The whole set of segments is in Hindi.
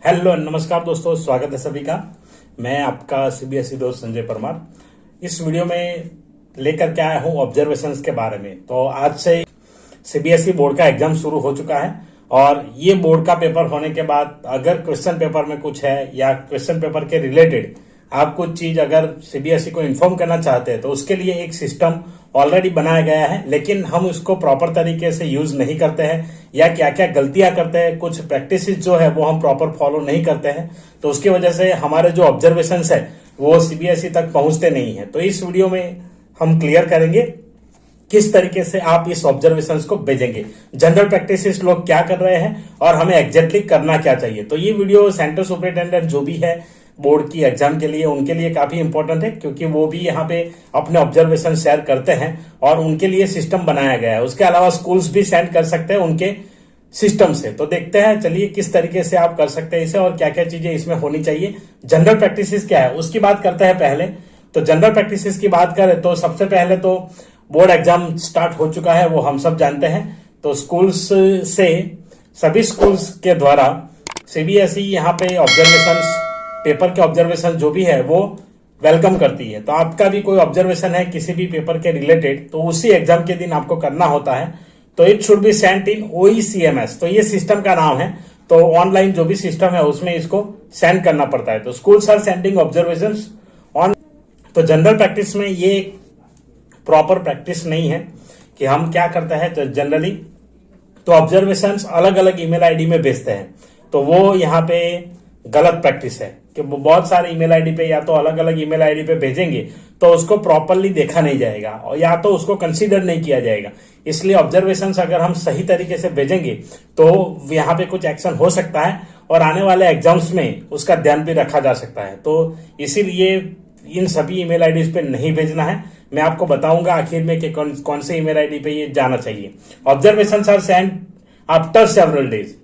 हेलो नमस्कार दोस्तों, स्वागत है सभी का। मैं आपका सीबीएसई दोस्त संजय परमार। इस वीडियो में लेकर के आया हूं ऑब्जर्वेशंस के बारे में। तो आज से सीबीएसई बोर्ड का एग्जाम शुरू हो चुका है और ये बोर्ड का पेपर होने के बाद अगर क्वेश्चन पेपर में कुछ है या क्वेश्चन पेपर के रिलेटेड आप कुछ चीज अगर सीबीएसई को इन्फॉर्म करना चाहते हैं तो उसके लिए एक सिस्टम ऑलरेडी बनाया गया है, लेकिन हम उसको प्रॉपर तरीके से यूज नहीं करते हैं या क्या क्या गलतियां करते हैं, कुछ प्रैक्टिस जो है वो हम प्रॉपर फॉलो नहीं करते हैं। तो उसकी वजह से हमारे जो ऑब्जर्वेशन है वो सीबीएसई तक पहुंचते नहीं है। तो इस वीडियो में हम क्लियर करेंगे किस तरीके से आप इस ऑब्जर्वेशंस को भेजेंगे, जनरल प्रैक्टिस लोग क्या कर रहे हैं और हमें एग्जैक्टली करना क्या चाहिए। तो ये वीडियो सेंटर सुपरिटेंडेंट जो भी है बोर्ड की एग्जाम के लिए, उनके लिए काफी इंपॉर्टेंट है, क्योंकि वो भी यहाँ पे अपने ऑब्जर्वेशन शेयर करते हैं और उनके लिए सिस्टम बनाया गया है। उसके अलावा स्कूल्स भी सेंड कर सकते हैं उनके सिस्टम से। तो देखते हैं चलिए किस तरीके से आप कर सकते हैं इसे और क्या क्या चीजें इसमें होनी चाहिए। जनरल प्रैक्टिस क्या है उसकी बात करते हैं पहले। तो जनरल प्रैक्टिस की बात करें तो सबसे पहले तो बोर्ड एग्जाम स्टार्ट हो चुका है, वो हम सब जानते हैं। तो स्कूल्स से सभी स्कूल्स के द्वारा सीबीएसई यहाँ पे ऑब्जर्वेशन, पेपर के ऑब्जर्वेशन जो भी है वो वेलकम करती है। तो आपका भी कोई ऑब्जर्वेशन है किसी भी पेपर के रिलेटेड तो उसी एग्जाम के दिन आपको करना होता है। तो it should be sent in OECMS। तो ये सिस्टम का नाम है। तो ऑनलाइन जो भी सिस्टम है उसमें इसको सेंड करना पड़ता है। तो schools are sending observation on. तो जनरल प्रैक्टिस में ये प्रॉपर प्रैक्टिस नहीं है कि हम क्या करते हैं। तो जनरली तो ऑब्जर्वेशंस अलग अलग ईमेल आईडी में भेजते हैं। तो वो यहाँ पे गलत प्रैक्टिस है कि बहुत सारे ईमेल आईडी पे या तो अलग अलग ईमेल आईडी पे भेजेंगे तो उसको प्रॉपरली देखा नहीं जाएगा और या तो उसको कंसीडर नहीं किया जाएगा। इसलिए ऑब्जर्वेशंस अगर हम सही तरीके से भेजेंगे तो यहाँ पे कुछ एक्शन हो सकता है और आने वाले एग्जाम्स में उसका ध्यान भी रखा जा सकता है। तो इसीलिए इन सभी ईमेल आईडी पे नहीं भेजना है। मैं आपको बताऊंगा आखिर में कि कौन से ईमेल आईडी पे ये जाना चाहिए। Observations are send after several days.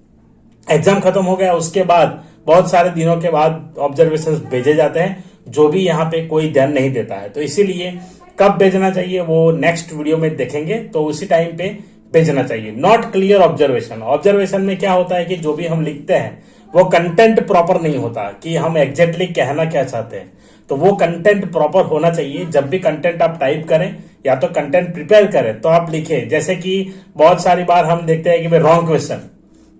Exam खत्म हो गया उसके बाद बहुत सारे दिनों के बाद ऑब्जर्वेशंस भेजे जाते हैं, जो भी यहाँ पे कोई ध्यान नहीं देता है। तो इसीलिए कब भेजना चाहिए वो नेक्स्ट वीडियो में देखेंगे। तो उसी टाइम पे भेजना चाहिए। Not clear observation. ऑब्जर्वेशन में क्या होता है कि जो भी हम लिखते हैं वो कंटेंट प्रॉपर नहीं होता कि हम एग्जैक्टली कहना क्या चाहते हैं। तो वो कंटेंट प्रॉपर होना चाहिए। जब भी कंटेंट आप टाइप करें या तो कंटेंट प्रिपेयर करें तो आप लिखें, जैसे कि बहुत सारी बार हम देखते हैं कि भाई रॉन्ग क्वेश्चन,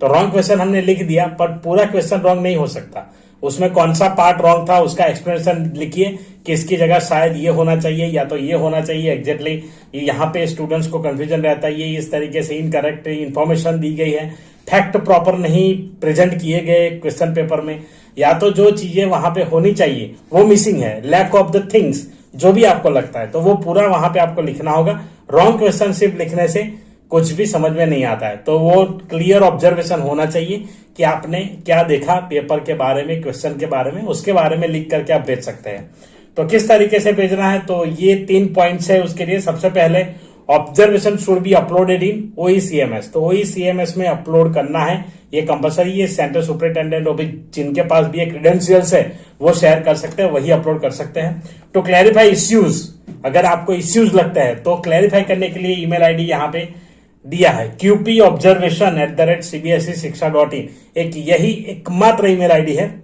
तो रॉन्ग क्वेश्चन हमने लिख दिया पर पूरा क्वेश्चन रॉन्ग नहीं हो सकता। उसमें कौन सा पार्ट रॉन्ग था उसका एक्सप्लेनेशन लिखिए कि इसकी जगह शायद ये होना चाहिए या तो ये होना चाहिए। एग्जैक्टली यहाँ पे स्टूडेंट्स को कंफ्यूजन रहता है, ये इस तरीके से इनकरेक्ट इंफॉर्मेशन दी गई है, फैक्ट प्रॉपर नहीं प्रेजेंट किए गए क्वेश्चन पेपर में, या तो जो चीजें वहां पे होनी चाहिए वो मिसिंग है, लैक ऑफ द थिंग्स जो भी आपको लगता है तो वो पूरा वहां पे आपको लिखना होगा। रॉन्ग क्वेश्चन सिर्फ लिखने से कुछ भी समझ में नहीं आता है। तो वो क्लियर ऑब्जर्वेशन होना चाहिए कि आपने क्या देखा पेपर के बारे में, क्वेश्चन के बारे में, उसके बारे में लिख करके आप भेज सकते हैं। तो किस तरीके से भेजना है तो ये 3 पॉइंट्स है उसके लिए। सबसे पहले observation should be uploaded in OECMS। तो OECMS में अपलोड करना है, ये कंपलसरी है। सेंटर सुपरिटेंडेंट और भी जिनके पास भी क्रेडेंशियल्स है वो शेयर कर सकते हैं, वही अपलोड कर सकते हैं। तो क्लैरिफाई इश्यूज, अगर आपको इश्यूज लगता है तो क्लैरिफाई करने के लिए ईमेल आईडी यहाँ पे दिया है qpobservation@cbsesiksha.in। एक यही एकमात्र ईमेल आईडी है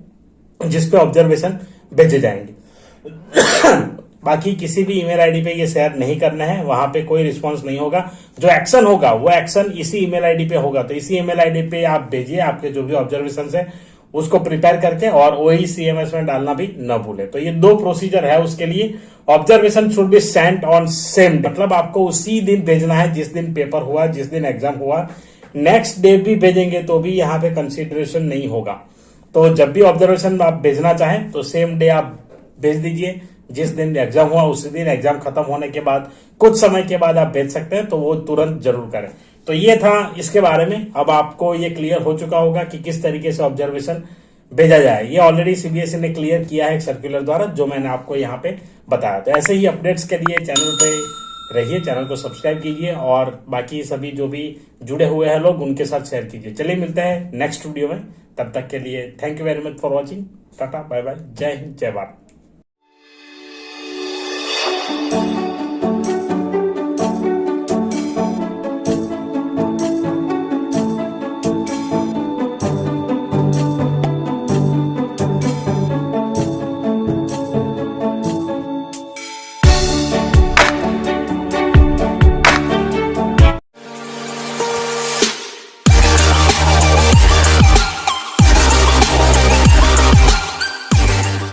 जिसपे ऑब्जर्वेशन भेजे जाएंगे। बाकी किसी भी ईमेल आईडी पे ये शेयर नहीं करना है, वहां पे कोई रिस्पांस नहीं होगा। जो एक्शन होगा वो एक्शन इसी ईमेल आईडी पे होगा। तो इसी ईमेल आईडी पे आप भेजिए आपके जो भी ऑब्जर्वेशन है उसको प्रिपेयर करके, और OECMS में डालना भी न भूले। तो ये 2 प्रोसीजर है उसके लिए। Observation should be sent on same, मतलब आपको उसी दिन भेजना है जिस दिन पेपर हुआ, जिस दिन एग्जाम हुआ। नेक्स्ट डे भी भेजेंगे तो भी यहाँ पे कंसिडरेशन नहीं होगा। तो जब भी ऑब्जर्वेशन आप भेजना चाहें तो सेम डे आप भेज दीजिए, जिस दिन एग्जाम हुआ उसी दिन। एग्जाम खत्म होने के बाद कुछ समय के बाद आप भेज सकते हैं, तो वो तुरंत जरूर करें। तो ये था इसके बारे में। अब आपको ये क्लियर हो चुका होगा कि किस तरीके से ऑब्जर्वेशन भेजा जाए। ये ऑलरेडी सीबीएसई ने क्लियर किया है एक सर्कुलर द्वारा, जो मैंने आपको यहाँ पे बताया। तो ऐसे ही अपडेट्स के लिए चैनल पे रहिए, चैनल को सब्सक्राइब कीजिए और बाकी सभी जो भी जुड़े हुए हैं लोग उनके साथ शेयर कीजिए। चलिए मिलते हैं नेक्स्ट वीडियो में, तब तक के लिए thank you very much for watching. Tata bye bye, जय हिंद जय भारत।